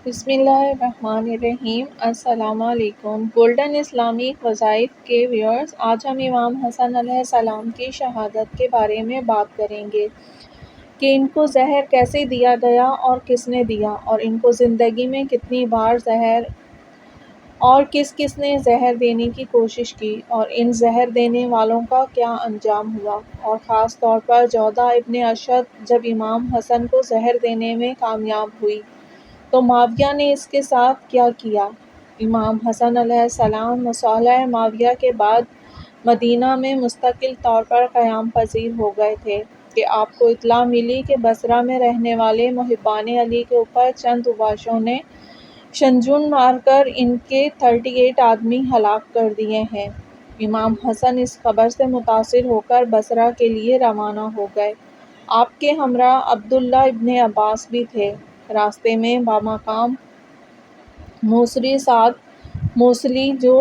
بسم اللہ الرحمن الرحیم۔ السلام علیکم گولڈن اسلامک وظائف کے ویورز، آج ہم امام حسن علیہ السلام کی شہادت کے بارے میں بات کریں گے کہ ان کو زہر کیسے دیا گیا اور کس نے دیا، اور ان کو زندگی میں کتنی بار زہر اور کس کس نے زہر دینے کی کوشش کی، اور ان زہر دینے والوں کا کیا انجام ہوا، اور خاص طور پر جودہ ابن اشد جب امام حسن کو زہر دینے میں کامیاب ہوئی تو معاویہ نے اس کے ساتھ کیا کیا۔ امام حسن علیہ السلام مصالحہ معاویہ کے بعد مدینہ میں مستقل طور پر قیام پذیر ہو گئے تھے کہ آپ کو اطلاع ملی کہ بصرہ میں رہنے والے محبان علی کے اوپر چند اوباشوں نے شنجون مار کر ان کے 38 آدمی ہلاک کر دیے ہیں۔ امام حسن اس خبر سے متاثر ہو کر بصرہ کے لیے روانہ ہو گئے۔ آپ کے ہمراہ عبداللہ ابن عباس بھی تھے۔ راستے میں بامقام موصلی سعد موصلی جو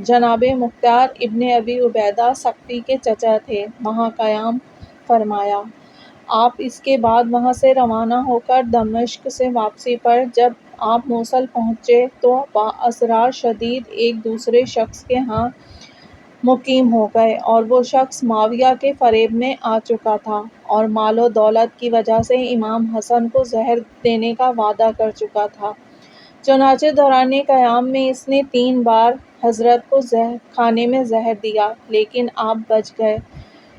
جناب مختار ابن ابی عبیدہ ثقفی کے چچا تھے، وہاں قیام فرمایا۔ آپ اس کے بعد وہاں سے روانہ ہو کر دمشق سے واپسی پر جب آپ موصل پہنچے تو بااسرار شدید ایک دوسرے شخص کے ہاں مقیم ہو گئے، اور وہ شخص معاویہ کے فریب میں آ چکا تھا اور مال و دولت کی وجہ سے امام حسن کو زہر دینے کا وعدہ کر چکا تھا۔ چنانچہ دوران قیام میں اس نے 3 بار حضرت کو کھانے میں زہر دیا، لیکن آپ بچ گئے۔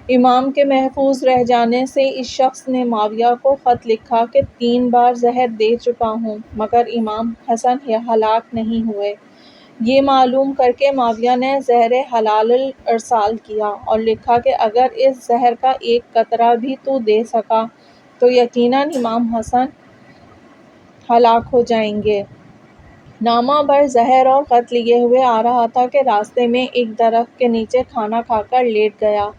امام کے محفوظ رہ جانے سے اس شخص نے معاویہ کو خط لکھا کہ 3 بار زہر دے چکا ہوں مگر امام حسن ہلاک نہیں ہوئے۔ یہ معلوم کر کے معاویہ نے زہر حلال ارسال کیا اور لکھا کہ اگر اس زہر کا ایک قطرہ بھی تو دے سکا تو یقیناً امام حسن ہلاک ہو جائیں گے۔ نامہ بر زہر اور خط لیے ہوئے آ رہا تھا کہ راستے میں ایک درخت کے نیچے کھانا کھا کر لیٹ گیا۔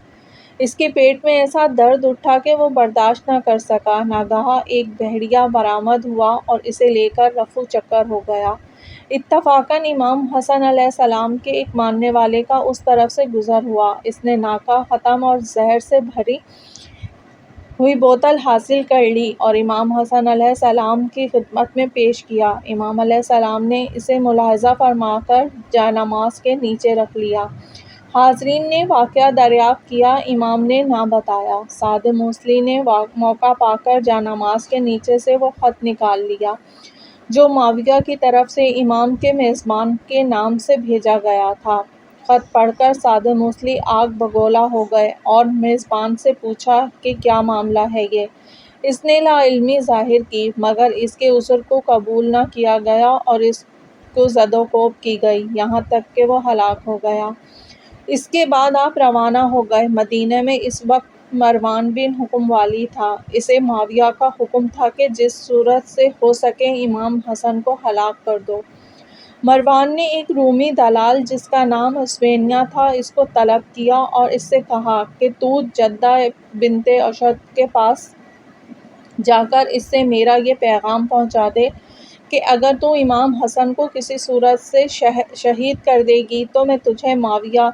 اس کے پیٹ میں ایسا درد اٹھا کہ وہ برداشت نہ کر سکا۔ ناگہاں ایک بھیڑیا برآمد ہوا اور اسے لے کر رفو چکر ہو گیا۔ اتفاقاً امام حسن علیہ السلام کے ایک ماننے والے کا اس طرف سے گزر ہوا۔ اس نے ناکہ ختم اور زہر سے بھری ہوئی بوتل حاصل کر لی اور امام حسن علیہ السلام کی خدمت میں پیش کیا۔ امام علیہ السلام نے اسے ملاحظہ فرما کر جائے-نماز کے نیچے رکھ لیا۔ حاضرین نے واقعہ دریافت کیا، امام نے نہ بتایا۔ سعد موصلی نے موقع پا کر جائے-نماز کے نیچے سے وہ خط نکال لیا جو معاویہ کی طرف سے امام کے میزبان کے نام سے بھیجا گیا تھا۔ خط پڑھ کر سعد موصلی آگ بگولا ہو گئے اور میزبان سے پوچھا کہ کیا معاملہ ہے یہ؟ اس نے لا علمی ظاہر کی، مگر اس کے عذر کو قبول نہ کیا گیا اور اس کو زد و کوب کی گئی، یہاں تک کہ وہ ہلاک ہو گیا۔ اس کے بعد آپ روانہ ہو گئے۔ مدینہ میں اس وقت مروان بن حکم والی تھا۔ اسے معاویہ کا حکم تھا کہ جس صورت سے ہو سکے امام حسن کو ہلاک کر دو۔ مروان نے ایک رومی دلال جس کا نام اسوینیہ تھا اس کو طلب کیا اور اس سے کہا کہ تو جدہ بنت اشد کے پاس جا کر اس سے میرا یہ پیغام پہنچا دے کہ اگر تو امام حسن کو کسی صورت سے شہید کر دے گی تو میں تجھے معاویہ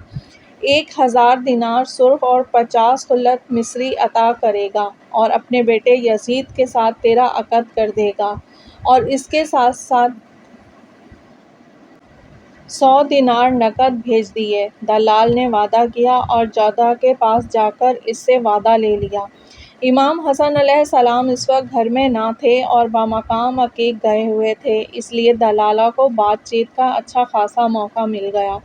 1000 دینار سرخ اور 50 خلط مصری عطا کرے گا اور اپنے بیٹے یزید کے ساتھ تیرا عقد کر دے گا، اور اس کے ساتھ ساتھ 100 دینار نقد بھیج دیے۔ دلال نے وعدہ کیا اور جودہ کے پاس جا کر اس سے وعدہ لے لیا۔ امام حسن علیہ السلام اس وقت گھر میں نہ تھے اور بامقام عقیق گئے ہوئے تھے، اس لیے دلالہ کو بات چیت کا اچھا خاصا موقع مل گیا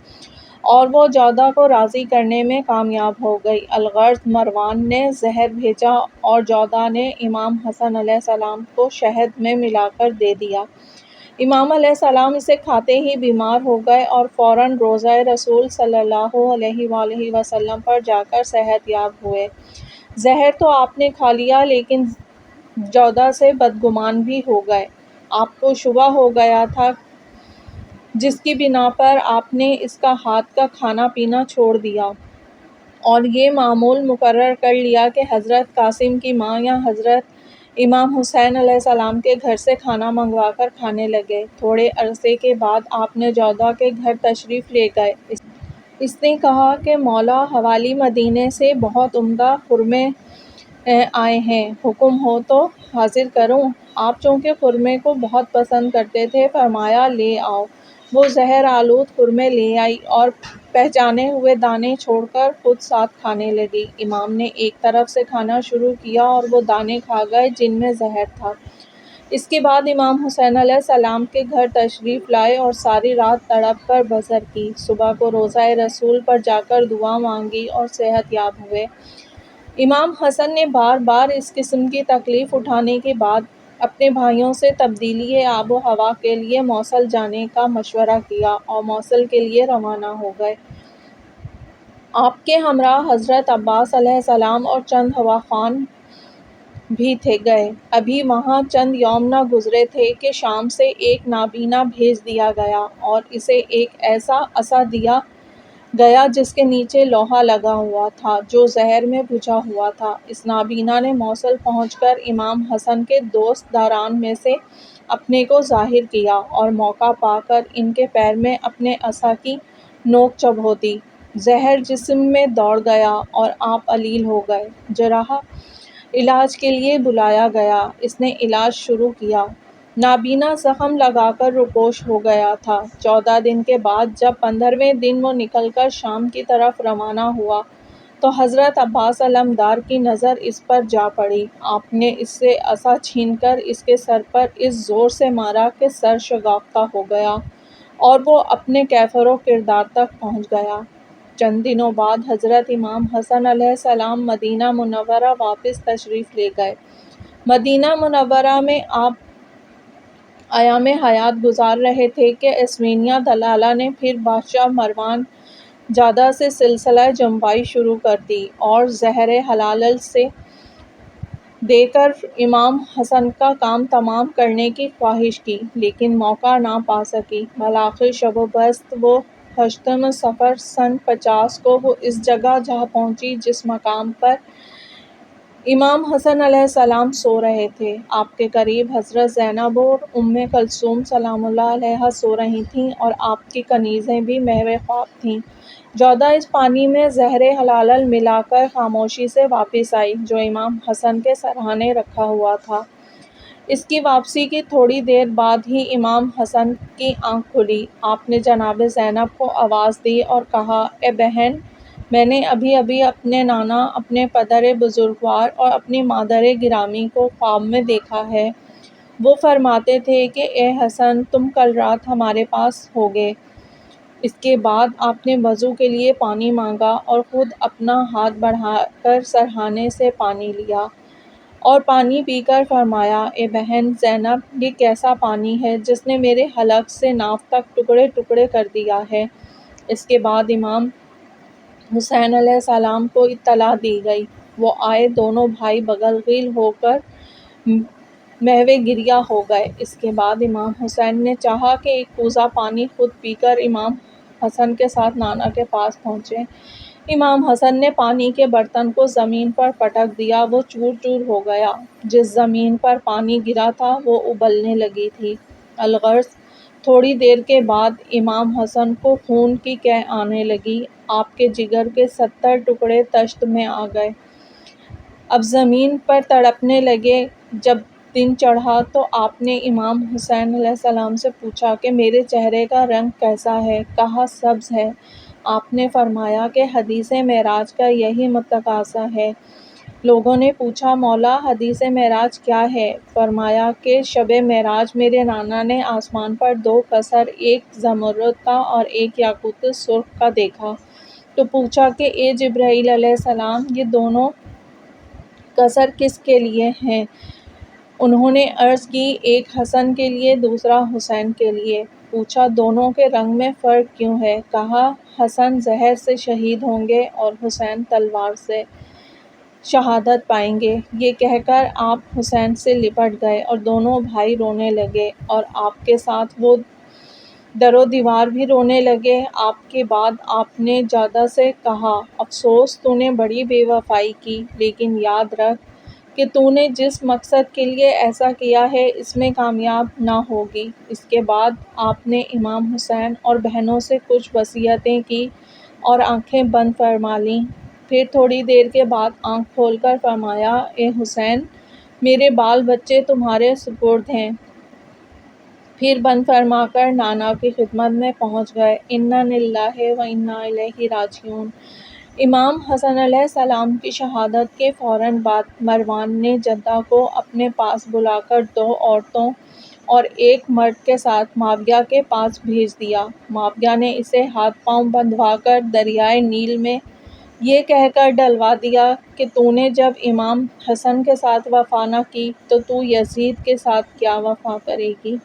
اور وہ جودہ کو راضی کرنے میں کامیاب ہو گئی۔ الغرض مروان نے زہر بھیجا اور جودہ نے امام حسن علیہ السلام کو شہد میں ملا کر دے دیا۔ امام علیہ السلام اسے کھاتے ہی بیمار ہو گئے اور فوراً روضہ رسول صلی اللہ علیہ وآلہ وسلم پر جا کر صحت یاب ہوئے۔ زہر تو آپ نے کھا لیا لیکن جودہ سے بدگمان بھی ہو گئے۔ آپ کو شبہ ہو گیا تھا جس کی بنا پر آپ نے اس کا ہاتھ کا کھانا پینا چھوڑ دیا اور یہ معمول مقرر کر لیا کہ حضرت قاسم کی ماں یا حضرت امام حسین علیہ السلام کے گھر سے کھانا منگوا کر کھانے لگے۔ تھوڑے عرصے کے بعد آپ نے جودہ کے گھر تشریف لے گئے۔ اس نے کہا کہ مولا حوالی مدینے سے بہت عمدہ خرمے آئے ہیں، حکم ہو تو حاضر کروں؟ آپ چونکہ خرمے کو بہت پسند کرتے تھے، فرمایا لے آؤ۔ وہ زہر آلود خرمے لے آئی اور پہچانے ہوئے دانے چھوڑ کر خود ساتھ کھانے لگی۔ امام نے ایک طرف سے کھانا شروع کیا اور وہ دانے کھا گئے جن میں زہر تھا۔ اس کے بعد امام حسین علیہ السلام کے گھر تشریف لائے اور ساری رات تڑپ کر بسر کی۔ صبح کو روضہ رسول پر جا کر دعا مانگی اور صحت یاب ہوئے۔ امام حسن نے بار بار اس قسم کی تکلیف اٹھانے کے بعد اپنے بھائیوں سے تبدیلی آب و ہوا کے لیے موصل جانے کا مشورہ کیا اور موصل کے لیے روانہ ہو گئے۔ آپ کے ہمراہ حضرت عباس علیہ السلام اور چند خواصان بھی گئے۔ ابھی وہاں چند یوم نہ گزرے تھے کہ شام سے ایک نابینا بھیج دیا گیا اور اسے ایک ایسا عصا دیا گیا جس کے نیچے لوہا لگا ہوا تھا جو زہر میں بھجا ہوا تھا۔ اس نابینا نے موصل پہنچ کر امام حسن کے دوست داران میں سے اپنے کو ظاہر کیا اور موقع پا کر ان کے پیر میں اپنے عصا کی نوک چبھو دی۔ زہر جسم میں دوڑ گیا اور آپ علیل ہو گئے۔ جراح علاج کے لیے بلایا گیا۔ اس نے علاج شروع کیا۔ نابینا زخم لگا کر روپوش ہو گیا تھا۔ 14 دن کے بعد جب 15ویں دن وہ نکل کر شام کی طرف روانہ ہوا تو حضرت عباس علمدار کی نظر اس پر جا پڑی۔ آپ نے اس سے عصا چھین کر اس کے سر پر اس زور سے مارا کہ سر شگافتہ ہو گیا اور وہ اپنے کیفر و کردار تک پہنچ گیا۔ چند دنوں بعد حضرت امام حسن علیہ السلام مدینہ منورہ واپس تشریف لے گئے۔ مدینہ منورہ میں آپ ایام حیات گزار رہے تھے کہ اسمینیہ دلالہ نے پھر بادشاہ مروان جادہ سے سلسلہ جموائی شروع کر دی اور زہر حلال سے دے کر امام حسن کا کام تمام کرنے کی خواہش کی، لیکن موقع نہ پا سکی۔ بالآخر شب بست و 8 صفر سنہ 50 کو وہ اس جگہ جا پہنچی جس مقام پر امام حسن علیہ السلام سو رہے تھے۔ آپ کے قریب حضرت زینب اور ام کلثوم سلام اللہ علیہا سو رہی تھیں اور آپ کی کنیزیں بھی محو خواب تھیں۔ جودہ اس پانی میں زہر حلال ملا کر خاموشی سے واپس آئی جو امام حسن کے سرہانے رکھا ہوا تھا۔ اس کی واپسی کی تھوڑی دیر بعد ہی امام حسن کی آنکھ کھلی۔ آپ نے جناب زینب کو آواز دی اور کہا، اے بہن، میں نے ابھی ابھی اپنے نانا، اپنے پدر بزرگوار اور اپنی مادر گرامی کو خواب میں دیکھا ہے۔ وہ فرماتے تھے کہ اے حسن، تم کل رات ہمارے پاس ہوگے۔ اس کے بعد آپ نے وضو کے لیے پانی مانگا اور خود اپنا ہاتھ بڑھا کر سرہانے سے پانی لیا اور پانی پی کر فرمایا، اے بہن زینب، یہ کیسا پانی ہے جس نے میرے حلق سے ناف تک ٹکڑے ٹکڑے کر دیا ہے۔ اس کے بعد امام حسین علیہ السلام کو اطلاع دی گئی۔ وہ آئے، دونوں بھائی بغل ہو کر محو گریہ ہو گئے۔ اس کے بعد امام حسین نے چاہا کہ ایک کوزہ پانی خود پی کر امام حسن کے ساتھ نانا کے پاس پہنچے۔ امام حسن نے پانی کے برتن کو زمین پر پٹک دیا، وہ چور چور ہو گیا۔ جس زمین پر پانی گرا تھا وہ ابلنے لگی تھی۔ الغرض تھوڑی دیر کے بعد امام حسن کو خون کی قے آنے لگی۔ آپ کے جگر کے 70 ٹکڑے طشت میں آ گئے۔ اب زمین پر تڑپنے لگے۔ جب دن چڑھا تو آپ نے امام حسین علیہ السلام سے پوچھا کہ میرے چہرے کا رنگ کیسا ہے؟ کہا، سبز ہے۔ آپ نے فرمایا کہ حدیث معراج کا یہی تقاضا ہے۔ لوگوں نے پوچھا، مولا، حدیث معراج کیا ہے؟ فرمایا کہ شب معراج میرے نانا نے آسمان پر 2 قصر، ایک زمرد کا اور ایک یاقوت سرخ کا دیکھا۔ تو پوچھا کہ اے جبرائیل علیہ السلام، یہ دونوں قصر کس کے لیے ہیں؟ انہوں نے عرض کی، ایک حسن کے لیے، دوسرا حسین کے لیے۔ پوچھا، دونوں کے رنگ میں فرق کیوں ہے؟ کہا، حسن زہر سے شہید ہوں گے اور حسین تلوار سے شہادت پائیں گے۔ یہ کہہ کر آپ حسین سے لپٹ گئے اور دونوں بھائی رونے لگے اور آپ کے ساتھ وہ در و دیوار بھی رونے لگے۔ آپ کے بعد آپ نے جادہ سے کہا، افسوس، تو نے بڑی بے وفائی کی، لیکن یاد رکھ کہ تو نے جس مقصد کے لیے ایسا کیا ہے اس میں کامیاب نہ ہوگی۔ اس کے بعد آپ نے امام حسین اور بہنوں سے کچھ وصیتیں کی اور آنکھیں بند فرما لیں۔ پھر تھوڑی دیر کے بعد آنکھ کھول کر فرمایا، اے حسین، میرے بال بچے تمہارے سپرد ہیں۔ پھر بند فرما کر نانا کی خدمت میں پہنچ گئے۔ اِنَّا لِلَّهِ وَإِنَّا إِلَيْهِ راجعون۔ امام حسن علیہ السلام کی شہادت کے فوراً بعد مروان نے جدہ کو اپنے پاس بلا کر 2 عورتوں اور 1 مرد کے ساتھ معاویہ کے پاس بھیج دیا۔ معاویہ نے اسے ہاتھ پاؤں بندھوا کر دریائے نیل میں یہ کہہ کر ڈلوا دیا کہ تو نے جب امام حسن کے ساتھ وفا نہ کی تو یزید کے ساتھ کیا وفا کرے گی۔